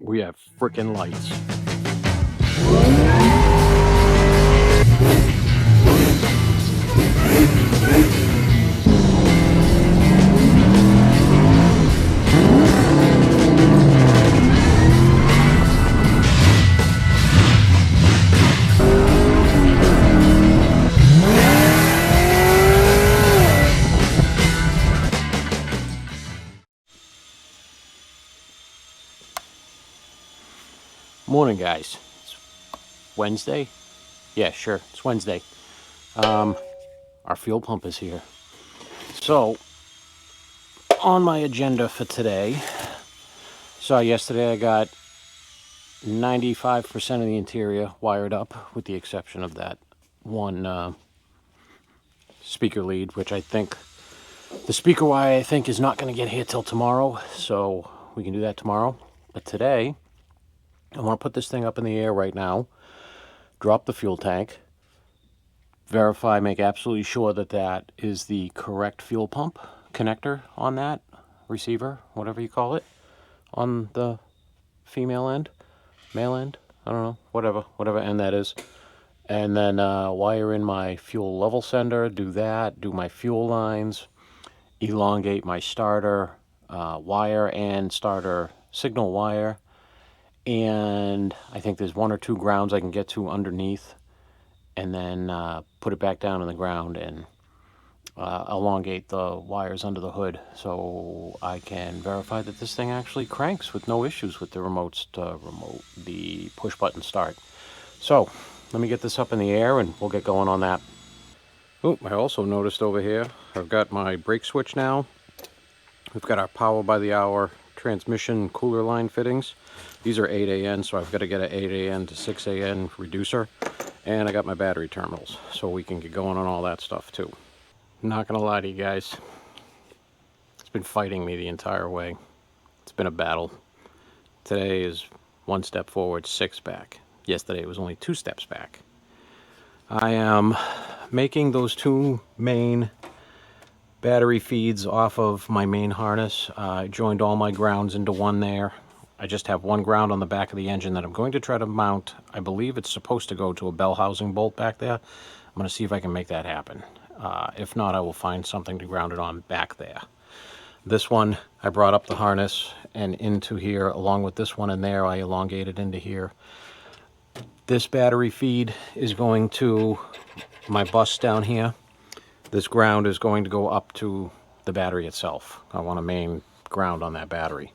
We have frickin' lights. Morning, guys. It's Wednesday. Yeah, sure. It's Wednesday. Our fuel pump is here. So, on my agenda for today, yesterday I got 95% of the interior wired up, with the exception of that one speaker lead, which I think the speaker wire is not going to get here till tomorrow, so we can do that tomorrow. But today, I want to put this thing up in the air right now, drop the fuel tank, verify, make absolutely sure that that is the correct fuel pump connector on that receiver, whatever you call it, on the female end, male end, I don't know, whatever end that is. And then wire in my fuel level sender, do that, do my fuel lines, elongate my starter wire and starter signal wire. And I think there's one or two grounds I can get to underneath, and then put it back down on the ground and elongate the wires under the hood so I can verify that this thing actually cranks with no issues with the the push button start. So let me get this up in the air and we'll get going on that. Oh, I also noticed over here I've got my brake switch now. We've got our power by the hour transmission cooler line fittings. These are 8AN, so I've got to get an 8AN to 6AN reducer. And I got my battery terminals, so we can get going on all that stuff too. Not gonna lie to you guys, it's been fighting me the entire way. It's been a battle. Today is one step forward, six back. Yesterday it was only two steps back. I am making those two main battery feeds off of my main harness. I joined all my grounds into one there. I just have one ground on the back of the engine that I'm going to try to mount. I believe it's supposed to go to a bell housing bolt back there. I'm going to see if I can make that happen. If not, I will find something to ground it on back there. This one, I brought up the harness and into here, along with this one in there, I elongated into here. This battery feed is going to my bus down here. This ground is going to go up to the battery itself. I want a main ground on that battery.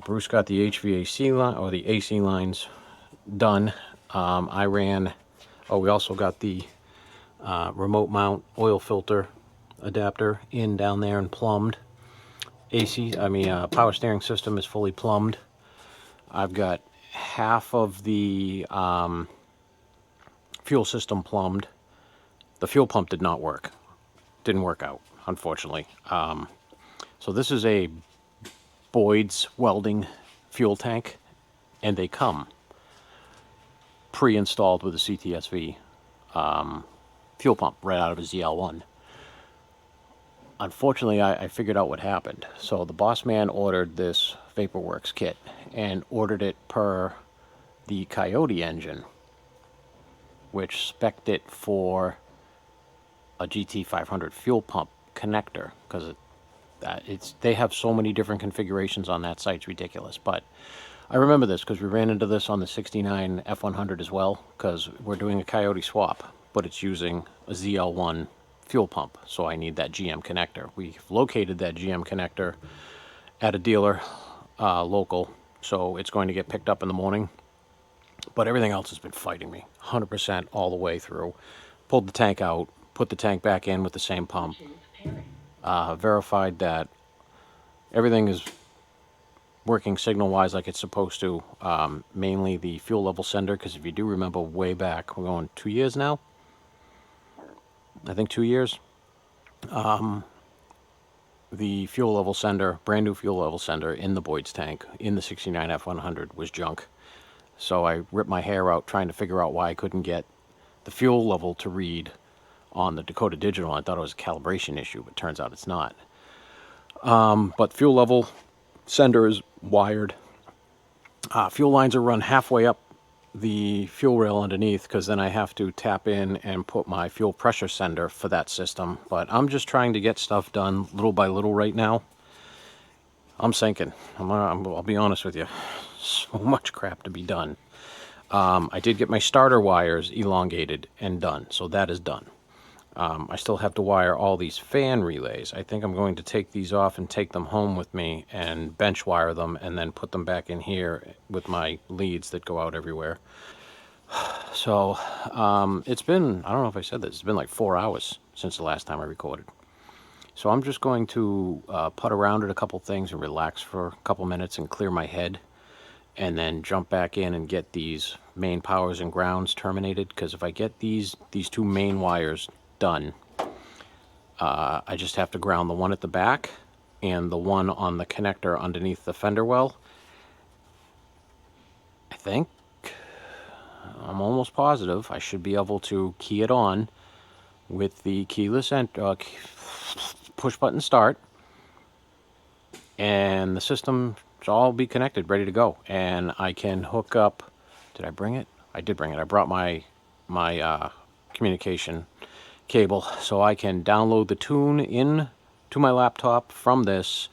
Bruce got the HVAC line, or the AC lines done. I ran, we also got the remote mount oil filter adapter in down there and plumbed. Power steering system is fully plumbed. I've got half of the fuel system plumbed. The fuel pump did not work. Didn't work out, unfortunately. So this is a Boyd's welding fuel tank, and they come pre-installed with a CTSV fuel pump right out of a ZL1. Unfortunately, I figured out what happened. So the boss man ordered this VaporWorks kit and ordered it per the Coyote engine, which spec'd it for a GT500 fuel pump connector, because they have so many different configurations on that site, it's ridiculous. But I remember this because we ran into this on the 69 F100 as well, because we're doing a Coyote swap, but it's using a ZL1 fuel pump, so I need that GM connector. We've located that GM connector at a dealer local, so it's going to get picked up in the morning. But everything else has been fighting me 100% all the way through. Pulled the tank out, put the tank back in with the same pump, verified that everything is working signal-wise like it's supposed to, mainly the fuel level sender, because if you do remember way back, we're going 2 years now, I think 2 years, the fuel level sender, brand new fuel level sender in the Boyd's tank in the 69 F100 was junk. So I ripped my hair out trying to figure out why I couldn't get the fuel level to read on the Dakota Digital. I thought it was a calibration issue, but turns out it's not. But fuel level sender is wired. Fuel lines are run halfway up the fuel rail underneath, because then I have to tap in and put my fuel pressure sender for that system. But I'm just trying to get stuff done little by little right now. I'm sinking. I'll be honest with you. So much crap to be done. I did get my starter wires elongated and done, so that is done. I still have to wire all these fan relays. I think I'm going to take these off and take them home with me and bench wire them and then put them back in here with my leads that go out everywhere. So it's been, I don't know if I said this, it's been like 4 hours since the last time I recorded. So I'm just going to putt around at a couple things and relax for a couple minutes and clear my head, and then jump back in and get these main powers and grounds terminated, because if I get these two main wires done, I just have to ground the one at the back and the one on the connector underneath the fender well. I think, I'm almost positive, I should be able to key it on with the keyless push button start, and the system should all be connected, ready to go. And I can hook up, did I bring it? I did bring it. I brought my communication cable, so I can download the tune in to my laptop from this,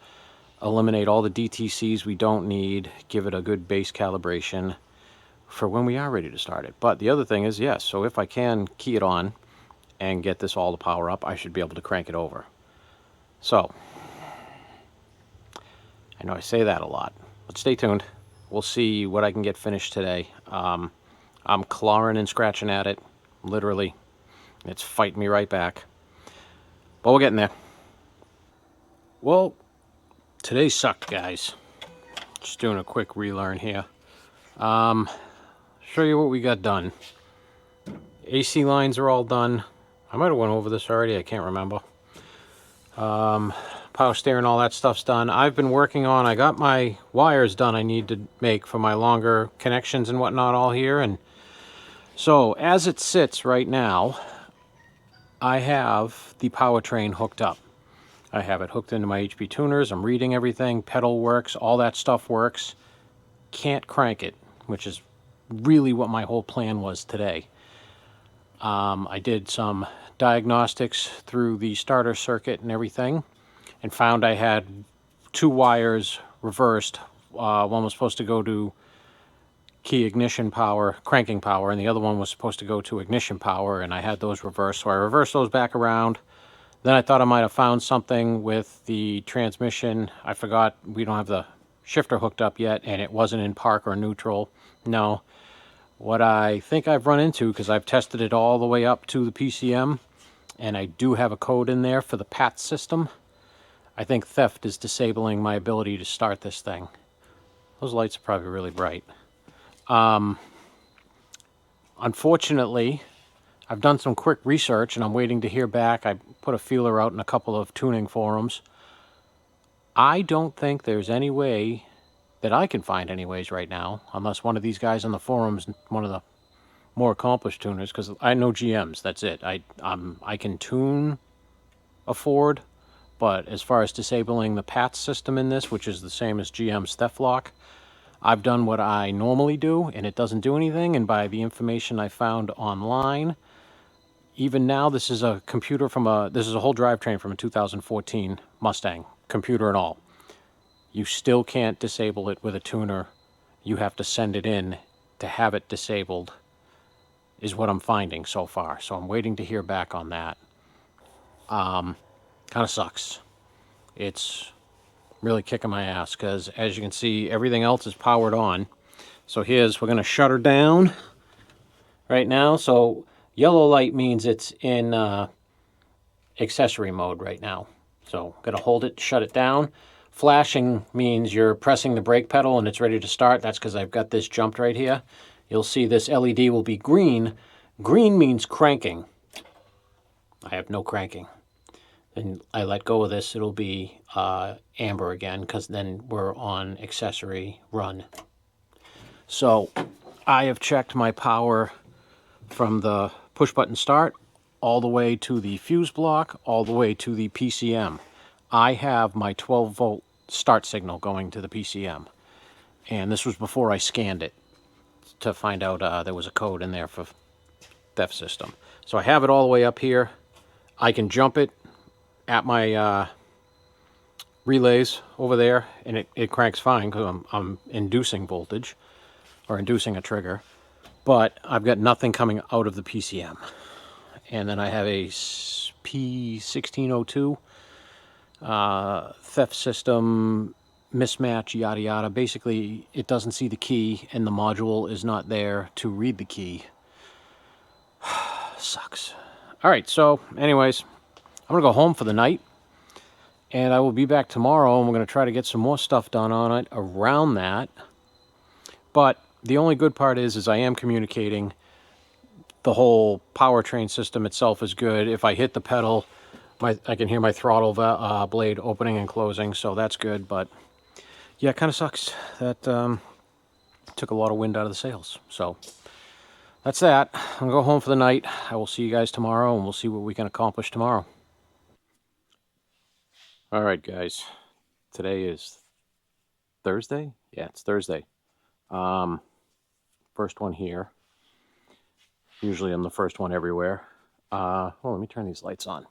eliminate all the DTCs we don't need, give it a good base calibration for when we are ready to start it. But the other thing is, yes, so if I can key it on and get this all to power up, I should be able to crank it over. So I know I say that a lot, but stay tuned. We'll see what I can get finished today. I'm clawing and scratching at it, literally. It's fighting me right back. But we're getting there. Well, today sucked, guys. Just doing a quick relearn here. Show you what we got done. AC lines are all done. I might have went over this already, I can't remember. Power steering, all that stuff's done. I've been working on, I got my wires done I need to make for my longer connections and whatnot all here. And so as it sits right now, I have the powertrain hooked up. I have it hooked into my HP tuners. I'm reading everything. Pedal works. All that stuff works. Can't crank it, which is really what my whole plan was today. I did some diagnostics through the starter circuit and everything, and found I had 2 wires reversed. One was supposed to go to key ignition power, cranking power, and the other one was supposed to go to ignition power, and I had those reversed, so I reversed those back around. Then I thought I might have found something with the transmission. I forgot we don't have the shifter hooked up yet, and it wasn't in park or neutral. No. What I think I've run into, because I've tested it all the way up to the PCM, and I do have a code in there for the PAT system, I think theft is disabling my ability to start this thing. Those lights are probably really bright. Unfortunately, I've done some quick research and I'm waiting to hear back. I put a feeler out in a couple of tuning forums. I don't think there's any way that I can find anyways right now, unless one of these guys on the forums, one of the more accomplished tuners, because I know GMs, that's it. I can tune a Ford, but as far as disabling the PAT system in this, which is the same as GM's theft lock, I've done what I normally do, and it doesn't do anything. And by the information I found online, even now, this is a computer from this is a whole drivetrain from a 2014 Mustang, computer and all. You still can't disable it with a tuner. You have to send it in to have it disabled, is what I'm finding so far. So I'm waiting to hear back on that. Kind of sucks. It's really kicking my ass, because as you can see, everything else is powered on. So we're going to shut her down right now. So yellow light means it's in accessory mode right now. So I'm going to hold it, shut it down. Flashing means you're pressing the brake pedal and it's ready to start. That's because I've got this jumped right here. You'll see this LED will be green. Green means cranking. I have no cranking. And I let go of this, it'll be amber again, because then we're on accessory run. So I have checked my power from the push button start all the way to the fuse block, all the way to the PCM. I have my 12 volt start signal going to the PCM. And this was before I scanned it to find out there was a code in there for theft system. So I have it all the way up here. I can jump it at my relays over there, and it cranks fine because I'm inducing voltage or inducing a trigger. But I've got nothing coming out of the PCM. And then I have a P1602 theft system mismatch, yada yada. Basically, it doesn't see the key, and the module is not there to read the key. Sucks. All right, so anyways, I'm gonna go home for the night, and I will be back tomorrow, and we're gonna try to get some more stuff done on it around that. But the only good part is I am communicating. The whole powertrain system itself is good. If I hit the pedal, I can hear my throttle blade opening and closing, so that's good. But yeah, it kind of sucks. That took a lot of wind out of the sails. So that's that. I'm gonna go home for the night. I will see you guys tomorrow, and we'll see what we can accomplish tomorrow. All right, guys. Today is Thursday? Yeah, it's Thursday. First one here. Usually I'm the first one everywhere. Well, let me turn these lights on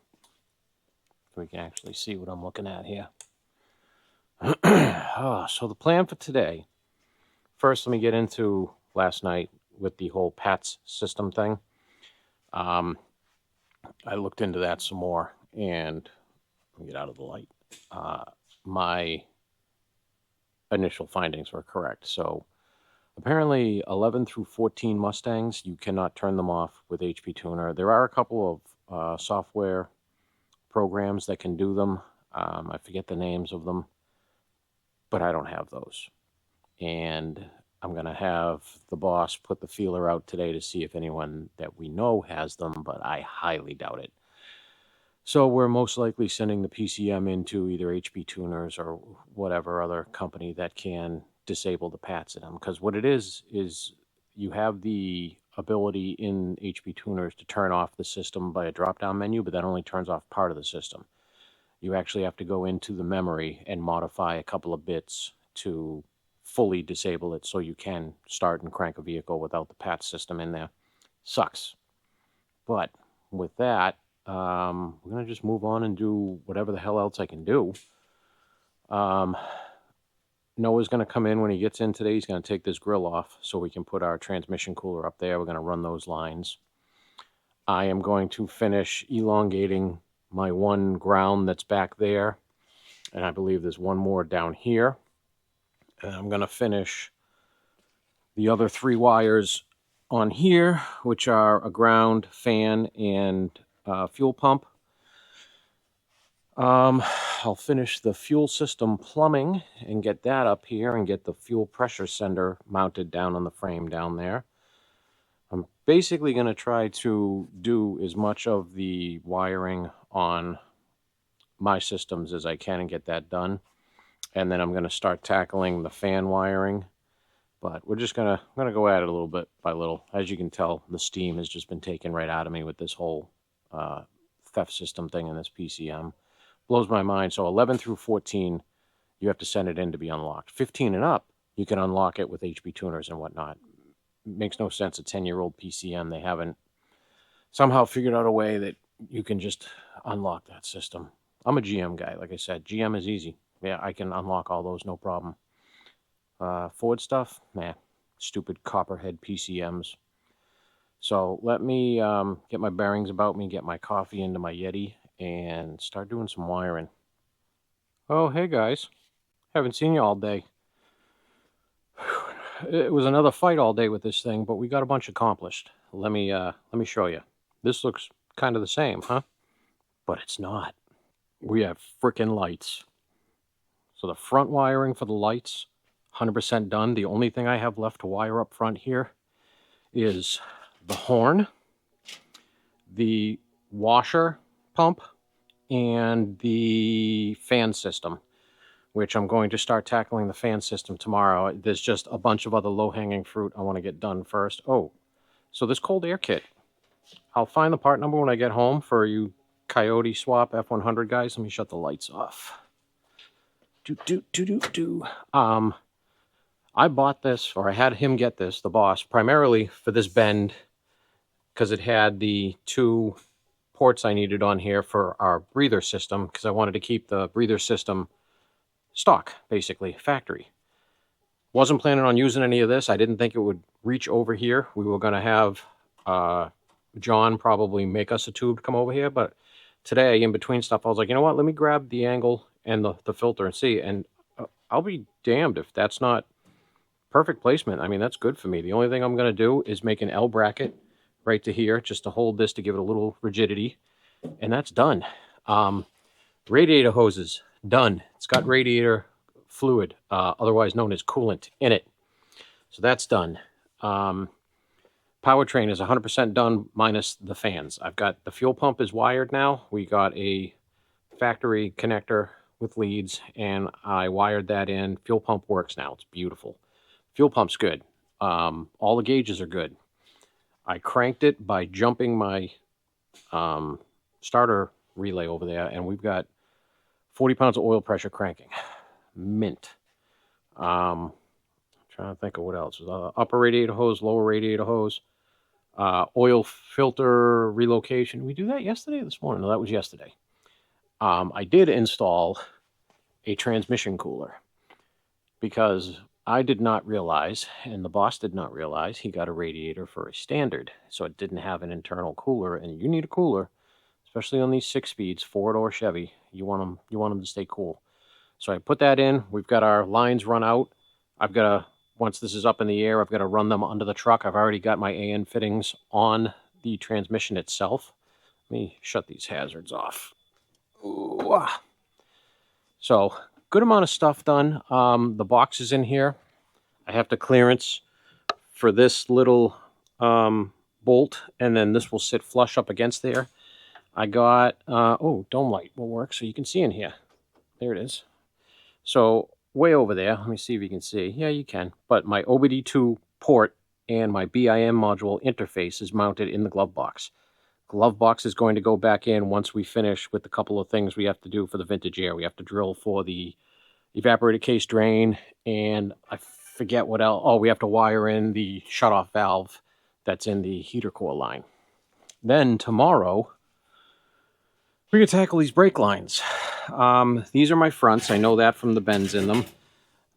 so we can actually see what I'm looking at here. So the plan for today. First, let me get into last night with the whole PATS system thing. I looked into that some more, and let me get out of the light. My initial findings were correct. So apparently 11 through 14 Mustangs, you cannot turn them off with HP Tuner. There are a couple of software programs that can do them. I forget the names of them, but I don't have those. And I'm going to have the boss put the feeler out today to see if anyone that we know has them, but I highly doubt it. So we're most likely sending the PCM into either HP Tuners or whatever other company that can disable the PATs in them. Because what it is you have the ability in HP Tuners to turn off the system by a drop-down menu, but that only turns off part of the system. You actually have to go into the memory and modify a couple of bits to fully disable it so you can start and crank a vehicle without the PAT system in there. Sucks. But with that, we're going to just move on and do whatever the hell else I can do. Noah's going to come in when he gets in today. He's going to take this grill off so we can put our transmission cooler up there. We're going to run those lines. I am going to finish elongating my one ground that's back there. And I believe there's one more down here. And I'm going to finish the other 3 wires on here, which are a ground, fan, and fuel pump. I'll finish the fuel system plumbing and get that up here and get the fuel pressure sender mounted down on the frame down there. I'm basically going to try to do as much of the wiring on my systems as I can and get that done. And then I'm going to start tackling the fan wiring. But we're just I'm gonna go at it a little bit by little. As you can tell, the steam has just been taken right out of me with this whole theft system thing in this PCM. Blows my mind. So 11 through 14, you have to send it in to be unlocked. 15 and up, you can unlock it with HP tuners and whatnot. Makes no sense. A 10-year-old PCM, they haven't somehow figured out a way that you can just unlock that system. I'm a GM guy, like I said. GM is easy. Yeah, I can unlock all those, no problem. Ford stuff, nah, stupid copperhead PCMs. So let me get my bearings about me, get my coffee into my Yeti, and start doing some wiring. Oh, hey guys. Haven't seen you all day. It was another fight all day with this thing, but we got a bunch accomplished. Let me show you. This looks kind of the same, huh? But it's not. We have frickin' lights. So the front wiring for the lights, 100% done. The only thing I have left to wire up front here is the horn, the washer pump, and the fan system, which I'm going to start tackling the fan system tomorrow. There's just a bunch of other low-hanging fruit I want to get done first. Oh, so this cold air kit. I'll find the part number when I get home for you Coyote swap F100 guys. Let me shut the lights off. I bought this, or I had him get this, the boss, primarily for this bend because it had the 2 ports I needed on here for our breather system, because I wanted to keep the breather system stock, basically, factory. Wasn't planning on using any of this. I didn't think it would reach over here. We were going to have John probably make us a tube to come over here, but today, in between stuff, I was like, you know what, let me grab the angle and the filter and see, and I'll be damned if that's not perfect placement. I mean, that's good for me. The only thing I'm going to do is make an L bracket right to here, just to hold this to give it a little rigidity, and that's done. Radiator hoses, done. It's got radiator fluid, otherwise known as coolant, in it. So that's done. Powertrain is 100% done minus the fans. I've got the fuel pump is wired now. We got a factory connector with leads, and I wired that in. Fuel pump works now. It's beautiful. Fuel pump's good. All the gauges are good. I cranked it by jumping my starter relay over there, and we've got 40 pounds of oil pressure cranking. Mint. Trying to think of what else. Upper radiator hose, lower radiator hose, oil filter relocation. Did we do that yesterday or this morning? No, that was yesterday. I did install a transmission cooler because I did not realize, and the boss did not realize, he got a radiator for a standard, so it didn't have an internal cooler, and you need a cooler, especially on these 6-speeds, Ford or Chevy. You want them to stay cool. So I put that in. We've got our lines run out. I've got to, once this is up in the air, I've got to run them under the truck. I've already got my AN fittings on the transmission itself. Let me shut these hazards off. Ooh, ah. So, good amount of stuff done. The box is in here. I have to clearance for this little bolt, and then this will sit flush up against there. I got, dome light will work so you can see in here. There it is. So, way over there, let me see if you can see. Yeah, you can. But my OBD2 port and my BIM module interface is mounted in the glove box. Glove box is going to go back in once we finish with a couple of things we have to do for the vintage air. We have to drill for the evaporator case drain, and I forget what else. Oh, we have to wire in the shutoff valve that's in the heater core line. Then tomorrow, we're going to tackle these brake lines. These are my fronts. I know that from the bends in them.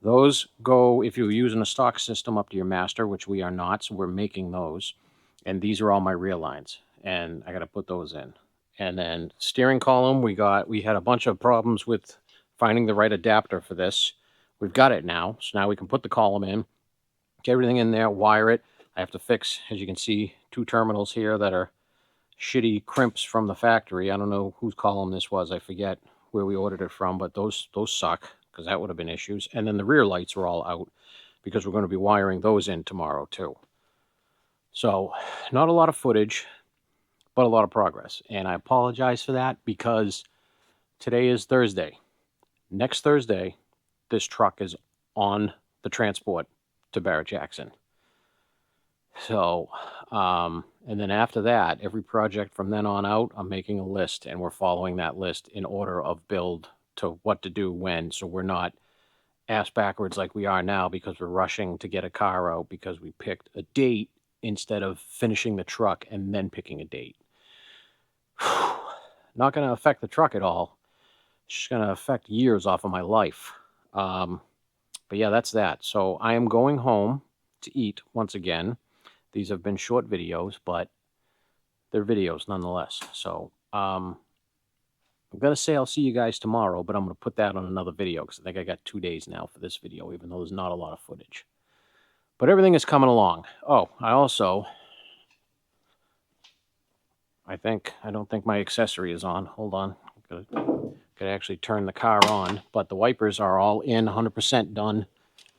Those go, if you're using a stock system, up to your master, which we are not, so we're making those. And these are all my rear lines, and I got to put those in. And then steering column, we had a bunch of problems with finding the right adapter for this. We've got it now, so now we can put the column in, get everything in there, wire it. I have to fix, as you can see, 2 terminals here that are shitty crimps from the factory. I don't know whose column this was. I forget where we ordered it from, but those suck, because that would have been issues. And then the rear lights are all out because we're going to be wiring those in tomorrow too. So not a lot of footage, but a lot of progress. And I apologize for that because today is Thursday. Next Thursday, this truck is on the transport to Barrett Jackson. So, and then after that, every project from then on out, I'm making a list, and we're following that list in order of build to what to do when, so we're not ass backwards like we are now because we're rushing to get a car out because we picked a date instead of finishing the truck and then picking a date. Not going to affect the truck at all. It's just going to affect years off of my life. But yeah, that's that. So I am going home to eat once again. These have been short videos, but they're videos nonetheless. So I'm going to say I'll see you guys tomorrow, but I'm going to put that on another video because I think I got 2 days now for this video, even though there's not a lot of footage. But everything is coming along. Oh, I don't think my accessory is on. Hold on. Could actually turn the car on, but the wipers are all in, 100% done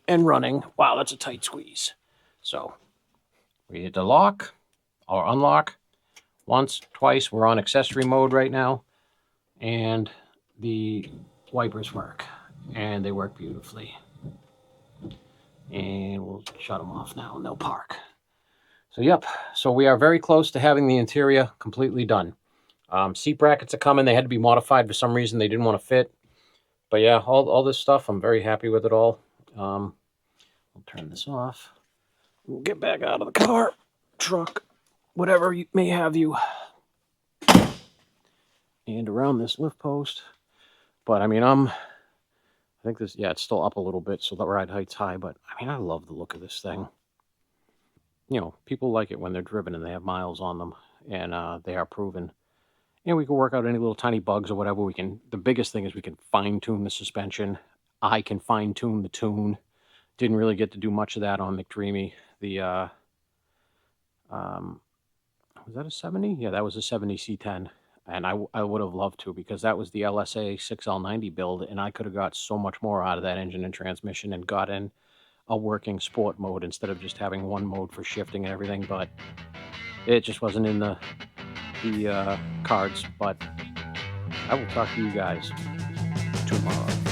and running. Wow, that's a tight squeeze. So we hit the lock or unlock once, twice. We're on accessory mode right now, and the wipers work, and they work beautifully. And we'll shut them off now, and they'll park. So yep, so we are very close to having the interior completely done. Seat brackets are coming. They had to be modified for some reason. They didn't want to fit. But yeah, all this stuff, I'm very happy with it all. I'll turn this off. We'll get back out of the car, truck, whatever you may have you, and around this lift post. But I mean, I think this, yeah, it's still up a little bit, so the ride height's high. But I mean, I love the look of this thing. You know, people like it when they're driven and they have miles on them, and they are proven. And we can work out any little tiny bugs or whatever. We can. The biggest thing is we can fine tune the suspension. I can fine tune the tune. Didn't really get to do much of that on McDreamy. The was that a 70? Yeah, that was a 70 C10. And I would have loved to, because that was the LSA 6L90 build, and I could have got so much more out of that engine and transmission and got in a working sport mode instead of just having one mode for shifting and everything. But it just wasn't in the cards. But I will talk to you guys tomorrow.